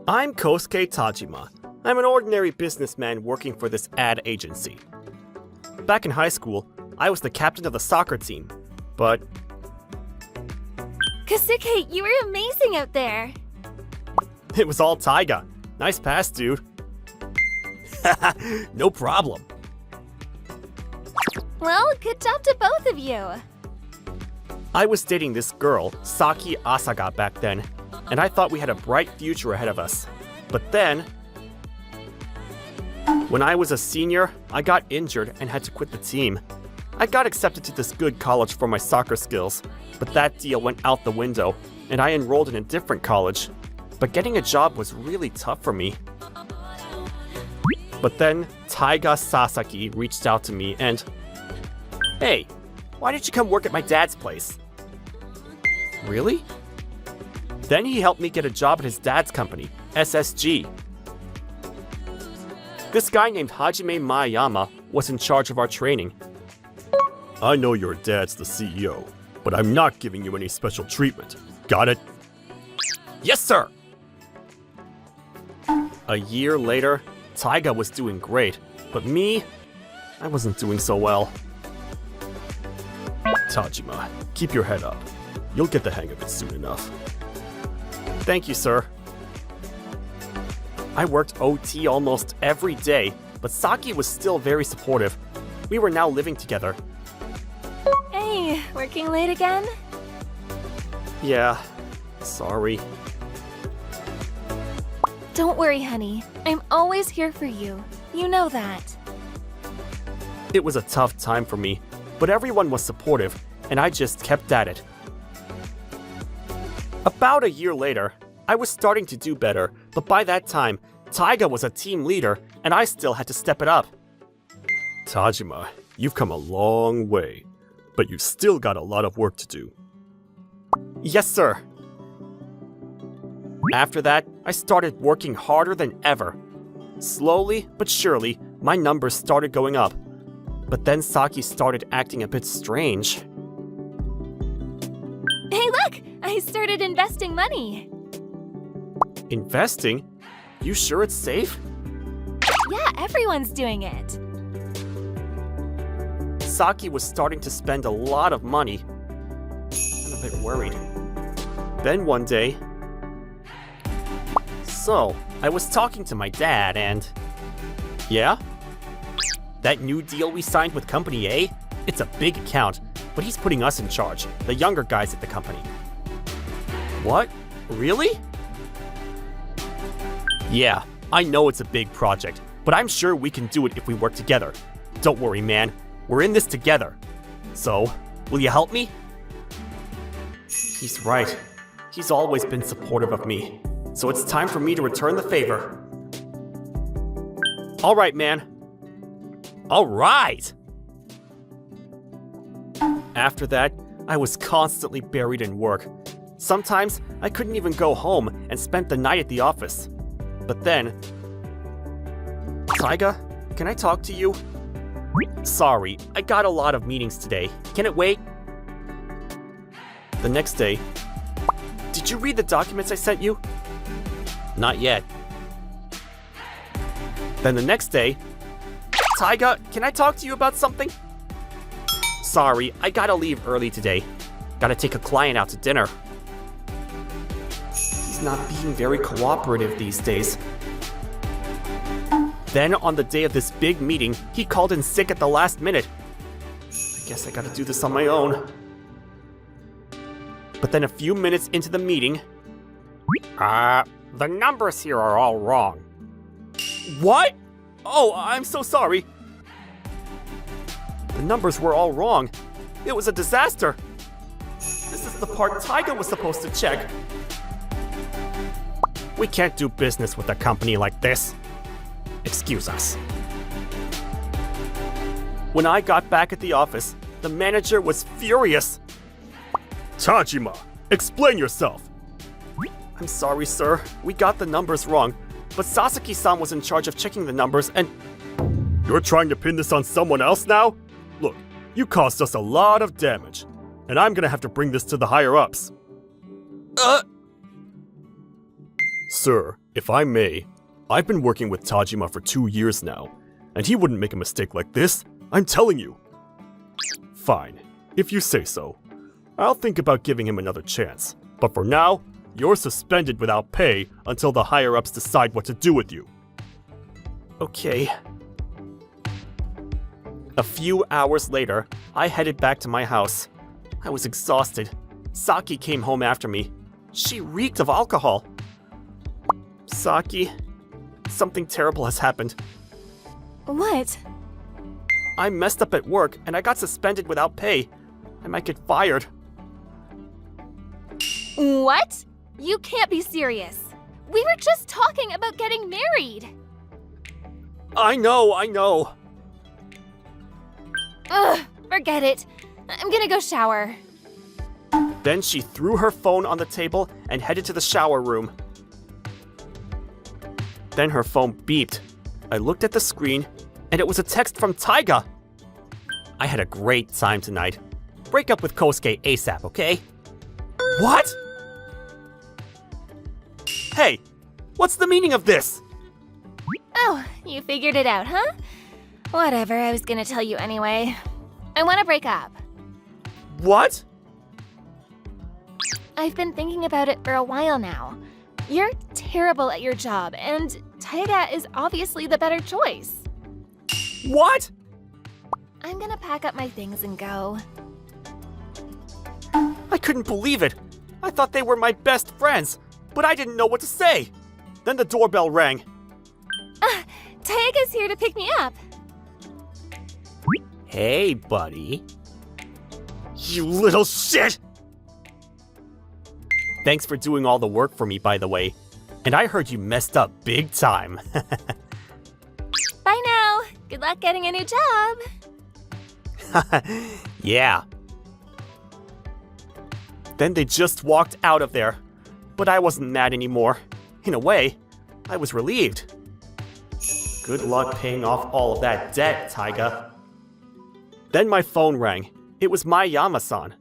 I'm Kosuke Tajima. I'm an ordinary businessman working for this ad agency. Back in high school, I was the captain of the soccer team, but... Kosuke, you were amazing out there! It was all Taiga. Nice pass, dude. No problem. Well, good job to both of you! I was dating this girl, Saki Asaga, back then, and I thought we had a bright future ahead of us. But then... when I was a senior, I got injured and had to quit the team. I got accepted to this good college for my soccer skills, but that deal went out the window, and I enrolled in a different college. But getting a job was really tough for me. But then, Taiga Sasaki reached out to me and... Hey, why did you come work at my dad's place? Really? Then he helped me get a job at his dad's company, SSG. This guy named Hajime Maeyama was in charge of our training. I know your dad's the CEO, but I'm not giving you any special treatment. Got it? Yes, sir! A year later, Taiga was doing great, but me, I wasn't doing so well. Tajima, keep your head up. You'll get the hang of it soon enough. Thank you, sir. I worked OT almost every day, but Saki was still very supportive. We were now living together. Hey, working late again? Yeah, sorry. Don't worry, honey. I'm always here for you. You know that. It was a tough time for me, but everyone was supportive, and I just kept at it. About a year later, I was starting to do better, but by that time, Taiga was a team leader, and I still had to step it up. Tajima, you've come a long way, but you've still got a lot of work to do. Yes, sir. After that, I started working harder than ever. Slowly but surely, my numbers started going up. But then Saki started acting a bit strange. Hey, look! I started investing money. Investing? You sure it's safe? Yeah, everyone's doing it. Saki was starting to spend a lot of money. I'm a bit worried. Then one day... So, I was talking to my dad and... Yeah? That new deal we signed with Company A? It's a big account, but he's putting us in charge, the younger guys at the company. What? Really? Yeah, I know it's a big project, but I'm sure we can do it if we work together. Don't worry, man. We're in this together. So, will you help me? He's right. He's always been supportive of me. So it's time for me to return the favor. All right, man. All right! After that, I was constantly buried in work. Sometimes, I couldn't even go home and spent the night at the office. But then... Taiga, can I talk to you? Sorry, I got a lot of meetings today. Can it wait? The next day... Did you read the documents I sent you? Not yet. Then the next day... Taiga, can I talk to you about something? Sorry, I gotta leave early today. Gotta take a client out to dinner. He's not being very cooperative these days. Then, on the day of this big meeting, he called in sick at the last minute. I guess I gotta do this on my own. But then a few minutes into the meeting... the numbers here are all wrong. What? Oh, I'm so sorry. The numbers were all wrong. It was a disaster. This is the part Taiga was supposed to check. We can't do business with a company like this. Excuse us. When I got back at the office, the manager was furious. Tajima, explain yourself. I'm sorry, sir. We got the numbers wrong. But Sasaki-san was in charge of checking the numbers and... You're trying to pin this on someone else now? Look, you caused us a lot of damage, and I'm gonna have to bring this to the higher-ups. Sir, if I may, I've been working with Tajima for 2 years now, and he wouldn't make a mistake like this, I'm telling you. Fine, if you say so. I'll think about giving him another chance, but for now, you're suspended without pay until the higher-ups decide what to do with you. Okay. A few hours later, I headed back to my house. I was exhausted. Saki came home after me. She reeked of alcohol. Saki, something terrible has happened. What? I messed up at work and I got suspended without pay. I might get fired. What? You can't be serious. We were just talking about getting married. I know. Ugh, forget it. I'm gonna go shower. Then she threw her phone on the table and headed to the shower room. Then her phone beeped. I looked at the screen, and it was a text from Taiga. I had a great time tonight. Break up with Kosuke ASAP, okay? What? Hey, what's the meaning of this? Oh, you figured it out, huh? Whatever, I was gonna tell you anyway. I wanna break up. What? I've been thinking about it for a while now. You're terrible at your job, and Taiga is obviously the better choice. What? I'm gonna pack up my things and go. I couldn't believe it. I thought they were my best friends, but I didn't know what to say. Then the doorbell rang. Taiga's here to pick me up. Hey, buddy. You little shit! Thanks for doing all the work for me, by the way. And I heard you messed up big time. Bye now. Good luck getting a new job. Yeah. Then they just walked out of there. But I wasn't mad anymore. In a way, I was relieved. Good luck paying off all of that debt, Taiga. Then my phone rang. It was Mayama-san.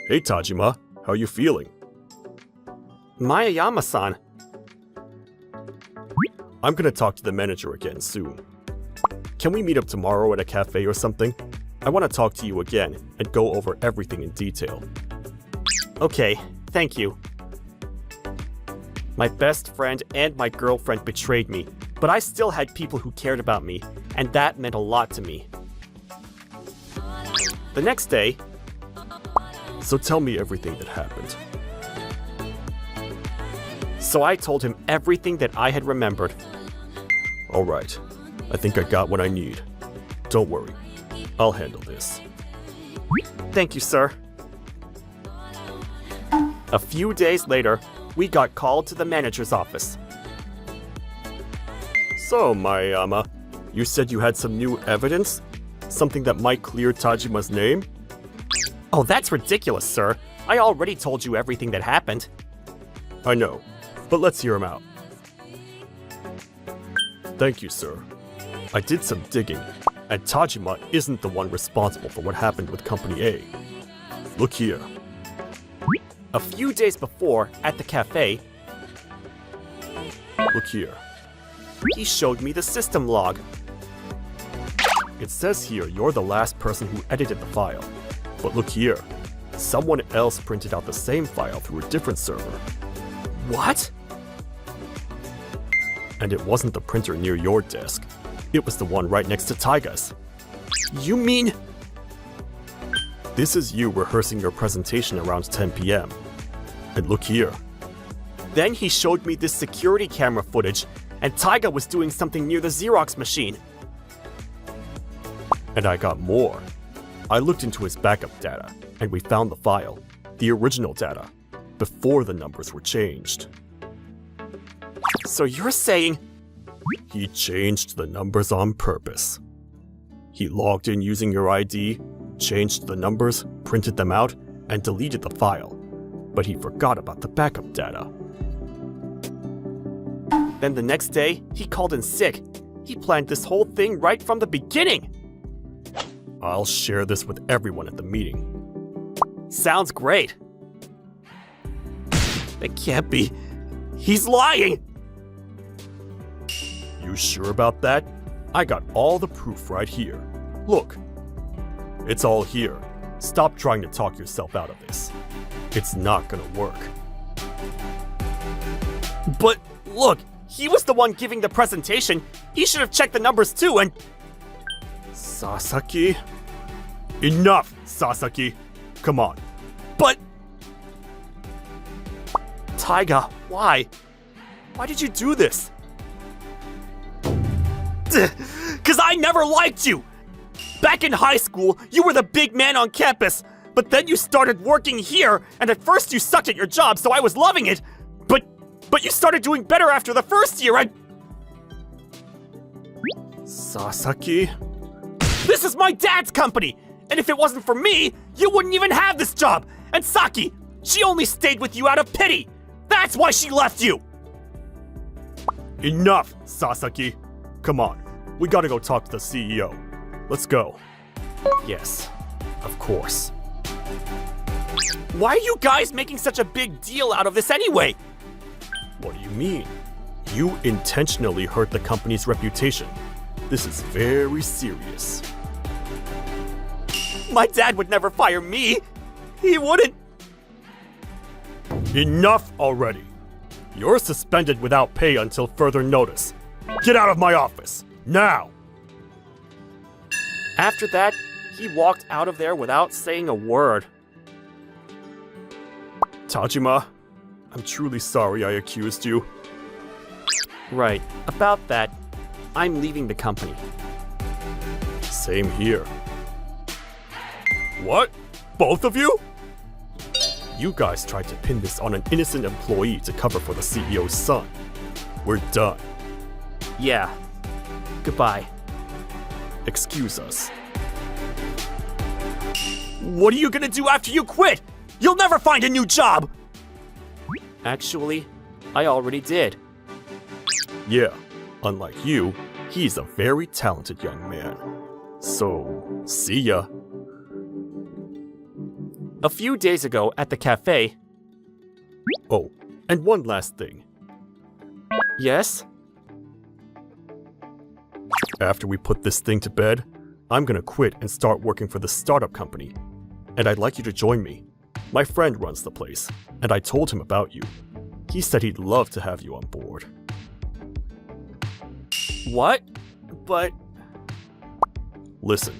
Hey Tajima, how you feeling? Mayama-san. I'm gonna talk to the manager again soon. Can we meet up tomorrow at a cafe or something? I want to talk to you again and go over everything in detail. Okay, thank you. My best friend and my girlfriend betrayed me, but I still had people who cared about me, and that meant a lot to me. The next day... So tell me everything that happened. So I told him everything that I had remembered. Alright, I think I got what I need. Don't worry, I'll handle this. Thank you, sir. A few days later, we got called to the manager's office. So, Mayama, you said you had some new evidence? Something that might clear Tajima's name? Oh, that's ridiculous, sir. I already told you everything that happened. I know, but let's hear him out. Thank you, sir. I did some digging, and Tajima isn't the one responsible for what happened with Company A. Look here. A few days before, at the cafe... Look here. He showed me the system log. It says here you're the last person who edited the file. But look here. Someone else printed out the same file through a different server. What? And it wasn't the printer near your desk. It was the one right next to Taiga's. You mean... This is you rehearsing your presentation around 10 p.m. And look here. Then he showed me this security camera footage, and Taiga was doing something near the Xerox machine. And I got more. I looked into his backup data, and we found the file, the original data, before the numbers were changed. So you're saying... He changed the numbers on purpose. He logged in using your ID, changed the numbers, printed them out, and deleted the file. But he forgot about the backup data. Then the next day, he called in sick. He planned this whole thing right from the beginning. I'll share this with everyone at the meeting. Sounds great. It can't be. He's lying! You sure about that? I got all the proof right here. Look. It's all here. Stop trying to talk yourself out of this. It's not gonna work. But look, he was the one giving the presentation. He should have checked the numbers too and... Sasaki? Enough, Sasaki. Come on. But... Taiga, why? Why did you do this? 'Cause I never liked you! Back in high school, you were the big man on campus, but then you started working here, and at first you sucked at your job, so I was loving it. But you started doing better after the first year, and... Sasaki? This is my dad's company! And if it wasn't for me, you wouldn't even have this job! And Saki, she only stayed with you out of pity! That's why she left you! Enough, Sasaki. Come on, we gotta go talk to the CEO. Let's go. Yes, of course. Why are you guys making such a big deal out of this anyway? What do you mean? You intentionally hurt the company's reputation. This is very serious. My dad would never fire me. He wouldn't. Enough already. You're suspended without pay until further notice. Get out of my office, now! After that, he walked out of there without saying a word. Tajima, I'm truly sorry I accused you. Right, about that, I'm leaving the company. Same here. What? Both of you? You guys tried to pin this on an innocent employee to cover for the CEO's son. We're done. Yeah. Goodbye. Excuse us. What are you gonna do after you quit? You'll never find a new job! Actually, I already did. Yeah, unlike you, he's a very talented young man. So, see ya. A few days ago at the cafe... Oh, and one last thing. Yes? After we put this thing to bed, I'm gonna quit and start working for the startup company. And I'd like you to join me. My friend runs the place, and I told him about you. He said he'd love to have you on board. What? But... Listen,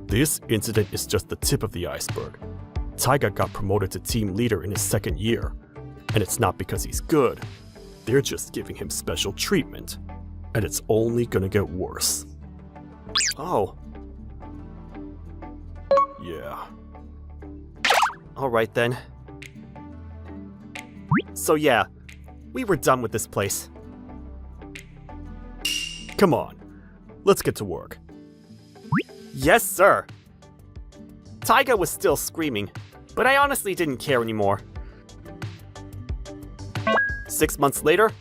this incident is just the tip of the iceberg. Taiga got promoted to team leader in his second year, and it's not because he's good. They're just giving him special treatment, and it's only gonna get worse. Oh. Yeah. Alright then. So yeah, we were done with this place. Come on, let's get to work. Yes, sir! Taiga was still screaming, but I honestly didn't care anymore. 6 months later,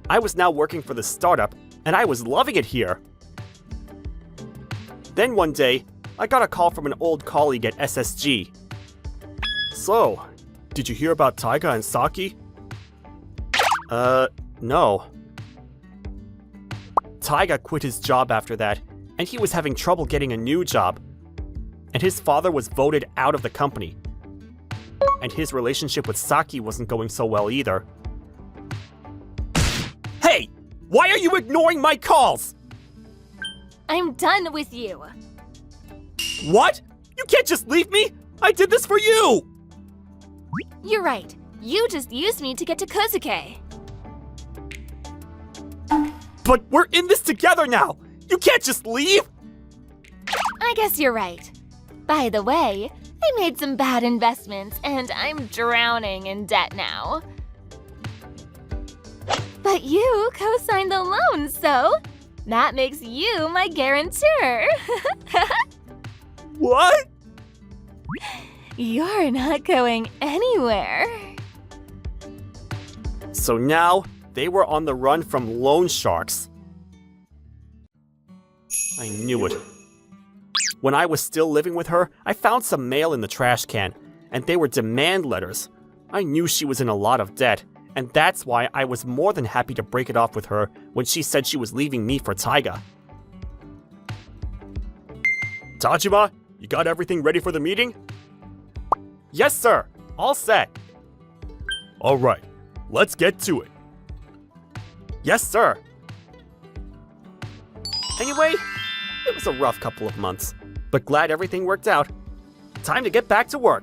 I was now working for the startup, and I was loving it here. Then one day, I got a call from an old colleague at SSG. So, did you hear about Taiga and Saki? No. Taiga quit his job after that, and he was having trouble getting a new job. And his father was voted out of the company. And his relationship with Saki wasn't going so well either. Hey! Why are you ignoring my calls? I'm done with you. What? You can't just leave me! I did this for you! You're right. You just used me to get to Kozuke. But we're in this together now! You can't just leave! I guess you're right. By the way, I made some bad investments and I'm drowning in debt now. But you co-signed the loan, so that makes you my guarantor. What? You're not going anywhere. So now, they were on the run from loan sharks. I knew it. When I was still living with her, I found some mail in the trash can, and they were demand letters. I knew she was in a lot of debt, And that's why I was more than happy to break it off with her when she said she was leaving me for Taiga. Tajima, you got everything ready for the meeting? Yes, sir. All set. All right, let's get to it. Yes, sir. Anyway, it was a rough couple of months, but glad everything worked out. Time to get back to work.